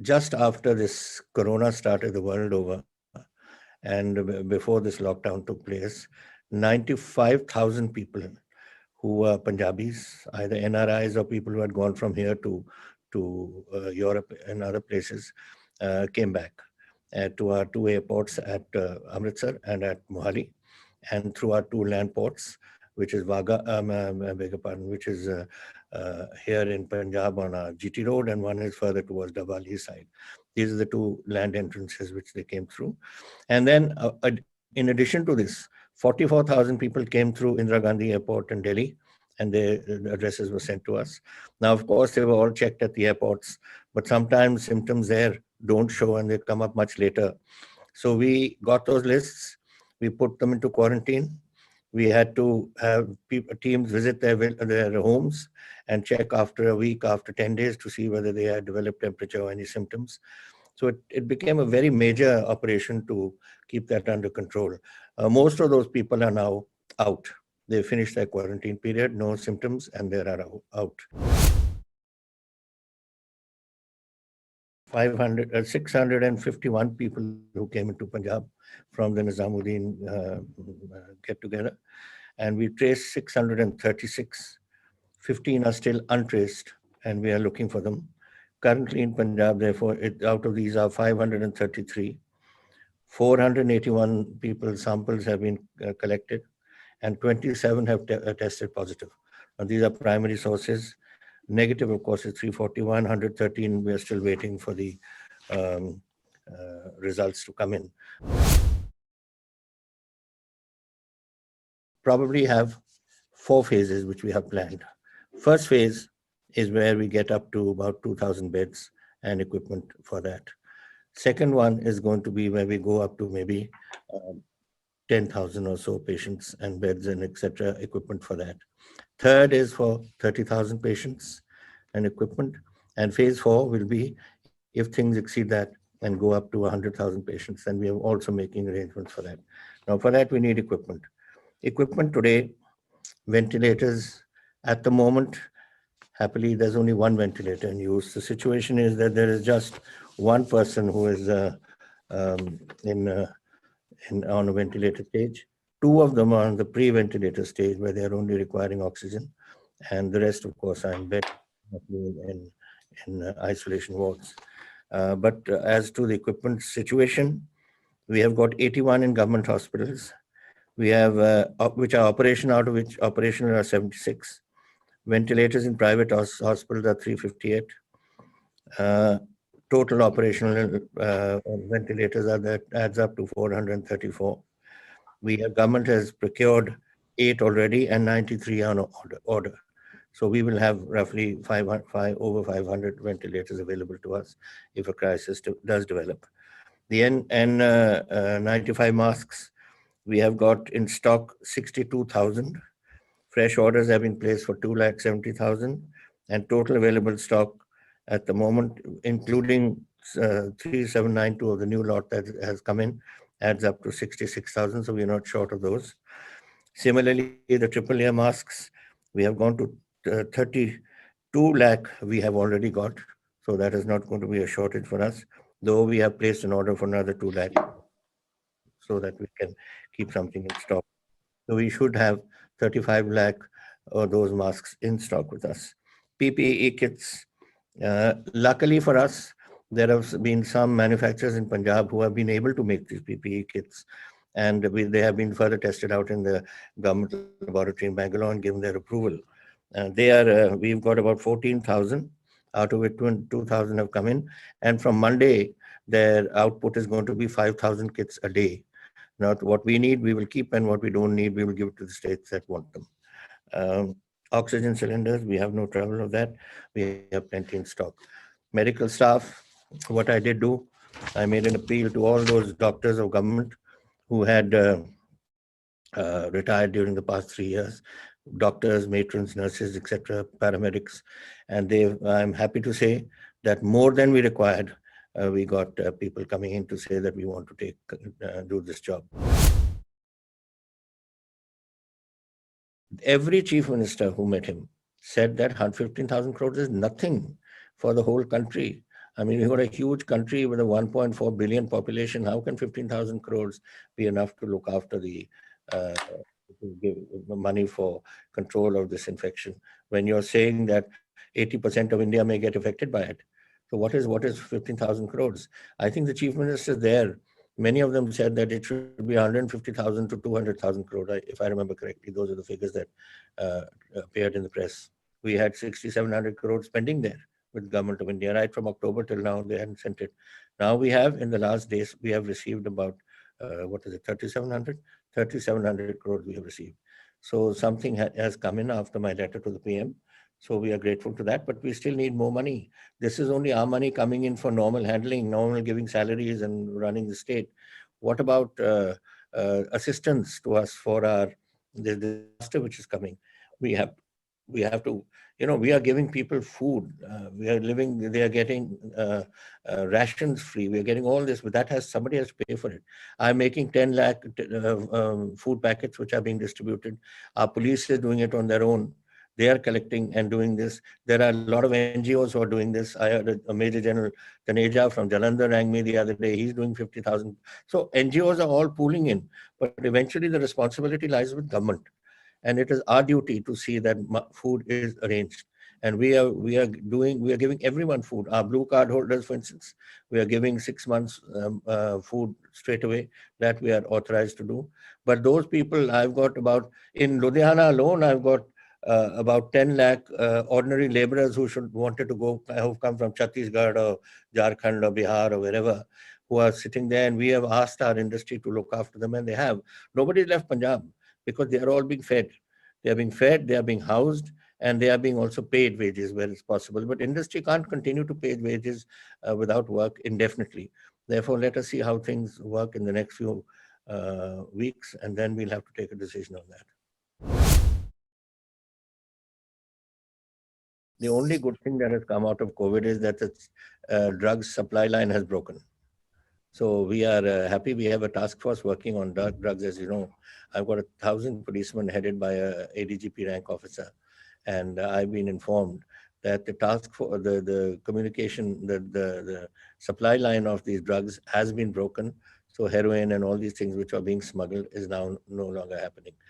just after this corona started the world over, and before this lockdown took place, 95,000 people who were Punjabis, either NRIs or people who had gone from here to Europe and other places, came back to our two airports at Amritsar and at Mohali, and through our two land ports, which is Vaga, I beg your pardon, which is here in Punjab on our GT Road, and one is further towards Dabali side. These are the two land entrances which they came through. And then, in addition to this, 44,000 people came through Indira Gandhi Airport in Delhi, and their addresses were sent to us. Now, of course, they were all checked at the airports, but sometimes symptoms there don't show and they come up much later. So we got those lists, we put them into quarantine. We had to have teams visit their homes and check after a week, after 10 days, to see whether they had developed temperature or any symptoms. So it became a very major operation to keep that under control. Most of those people are now out. They finished their quarantine period, no symptoms, and they are out. 651 people who came into Punjab from the Nizamuddin get together, and we traced 636. 15 are still untraced, and we are looking for them. Currently in Punjab, therefore, out of these are 533. 481 people samples have been collected, and 27 have tested positive. Now, these are primary sources. Negative, of course, is 341, 113. We are still waiting for the results to come in. Probably have 4 phases which we have planned. First phase is where we get up to about 2,000 beds and equipment for that. Second one is going to be where we go up to maybe 10,000 or so patients and beds and etc. equipment for that. Third is for 30,000 patients and equipment. And phase 4 will be if things exceed that and go up to 100,000 patients, then we are also making arrangements for that. Now, for that, we need equipment. Equipment today, ventilators, at the moment, happily, there's only one ventilator in use. The situation is that there is just one person who is on a ventilator stage. 2 of them are on the pre-ventilator stage where they are only requiring oxygen, and the rest, of course, are in bed in isolation wards. But as to the equipment situation, we have got 81 in government hospitals. We have which are operational, out of which operational are 76. Ventilators in private hospitals are 358. Total operational ventilators are that adds up to 434. Government has procured 8 already and 93 on order. So we will have roughly over 500 ventilators available to us if a crisis does develop. The N95 masks, we have got in stock 62,000. Fresh orders have been placed for 270,000, and total available stock at the moment, including 3792 of the new lot that has come in, adds up to 66,000. So we are not short of those. Similarly, the triple layer masks, we have gone to 32 lakh we have already got. So that is not going to be a shortage for us, though we have placed an order for another 2 lakh so that we can keep something in stock. So we should have 35 lakh of those masks in stock with us. PPE kits, luckily for us, there have been some manufacturers in Punjab who have been able to make these PPE kits, and they have been further tested out in the government laboratory in Bangalore and given their approval. We've got about 14,000, out of it 2,000 have come in, and from Monday, their output is going to be 5,000 kits a day. Now, what we need, we will keep, and what we don't need, we will give it to the states that want them. Oxygen cylinders, we have no trouble of that. We have plenty in stock. Medical staff, what I did do, I made an appeal to all those doctors of government who had retired during the past 3 years, doctors, matrons, nurses, etc., paramedics, and I'm happy to say that more than we required, we got people coming in to say that we want to do this job. Every chief minister who met him said that 115,000 crores is nothing for the whole country. I mean, we've got a huge country with a 1.4 billion population. How can 15,000 crores be enough to look after uh, to give money for control of this infection when you're saying that 80% of India may get affected by it? So what is 15,000 crores? I think the chief minister there, many of them said that it should be 150,000 to 200,000 crore, if I remember correctly. Those are the figures that uh, appeared in the press. We had 6,700 crores pending there with government of India. Right from October till now, they hadn't sent it. Now we have, in the last days, we have received about, what is it, 3,700? 3,700 crores we have received. So something has come in after my letter to the PM. So we are grateful to that, but we still need more money. This is only our money coming in for normal handling, normal giving salaries and running the state. What about assistance to us for the disaster which is coming? We have we have to, we are giving people food. We are living, they are getting rations free. We are getting all this, but that has, somebody has to pay for it. I'm making 10 lakh food packets which are being distributed. Our police is doing it on their own. They are collecting and doing this. There are a lot of NGOs who are doing this. I heard a Major General Taneja from Jalandhar rang me the other day. He's doing 50,000. So NGOs are all pooling in, but eventually the responsibility lies with government, and it is our duty to see that food is arranged. And we are giving everyone food. Our blue card holders, for instance, we are giving 6 months food straight away. That we are authorized to do. But those people, I've got about, in Ludhiana alone, I've got about 10 lakh ordinary laborers who should wanted to go, who've come from Chhattisgarh or Jharkhand or Bihar or wherever, who are sitting there, and we have asked our industry to look after them, and they have. Nobody left Punjab, because they are all being fed. They are being fed, they are being housed, and they are being also paid wages where it's possible. But industry can't continue to pay wages without work indefinitely. Therefore, let us see how things work in the next few weeks, and then we'll have to take a decision on that. The only good thing that has come out of COVID is that the drugs supply line has broken. So we are happy. We have a task force working on drugs. As you know, I've got 1,000 policemen headed by a ADGP rank officer, and I've been informed that the task for the communication, the supply line of these drugs has been broken. So heroin and all these things which are being smuggled is now no longer happening.